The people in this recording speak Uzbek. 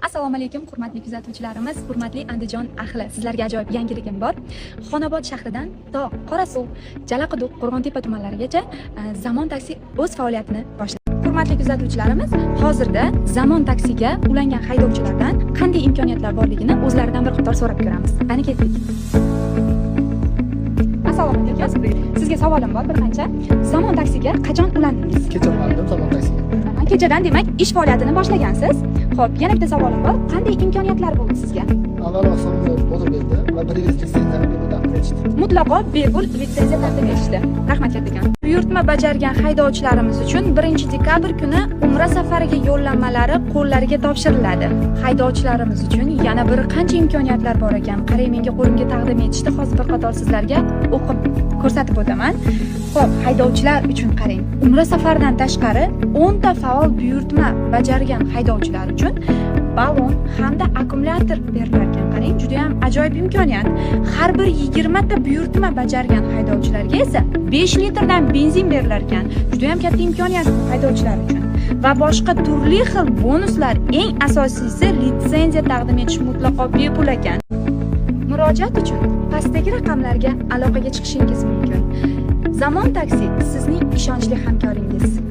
Assalomu alaykum, hurmatli kuzatuvchilarimiz, hurmatli Andijon ahli. Sizlarga ajoyib yangiligim bor. Xonobod shahridan to Qorasuv, Jalaquduq, Qo'rg'ontepa tumanlarigacha Zamon taksi o'z faoliyatini boshladi. Hurmatli kuzatuvchilarimiz, hozirda Zamon taksiga ulangan haydovchilardan qanday imkoniyatlar borligini o'zlaridan bir qator so'rab ko'ramiz. Qani ketdik. Assalomu alaykum. Sizga savolim bor bir qancha. Zamon taksiga qachon ulandingiz? Kecha ulandim Zamon taksiga. Kechadan, demak, ish faoliyatini boshlagansiz. Xo'p, yana bitta savolim bor. Qanday imkoniyatlar bo'ldi sizga? Avvalroq so'mni bozor berdi va bir yil litsenziyani bepul taqdim etishdi. Mutlaqo bepul litsenziya taqdim etishdi. Rahmat kattakon. Buyurtma bajargan haydovchilarimiz uchun 1-dekabr kuni Umra safariga yo'llanmalari qo'llariga topshiriladi. Haydovchilarimiz uchun yana bir qancha imkoniyatlar bor ekan. Qarang, menga qo'limga taqdim etishdi. Hozir bir qator sizlarga o'qib ko'rsatib o'taman. Xo'p, haydovchilar uchun qarang. Umra safaridan tashqari 10 ta faol buyurtma bajargan haydovchilar uchun balon hamda akkumulyator berilar ekan. Qarang, juda ham ajoyib imkoniyat. Har bir 20 ta buyurtma bajargan haydovchilarga esa 5 litrdan benzin berilar ekan. Juda ham katta imkoniyat bu haydovchilar uchun. Va boshqa turli xil bonuslar, eng asosiysi litsenziya taqdim etish mutlaqo bepul ekan. Murojaat uchun pastdagi raqamlarga aloqaga chiqishingiz mumkin. Zamon taksi sizning ishonchli hamkoringiz.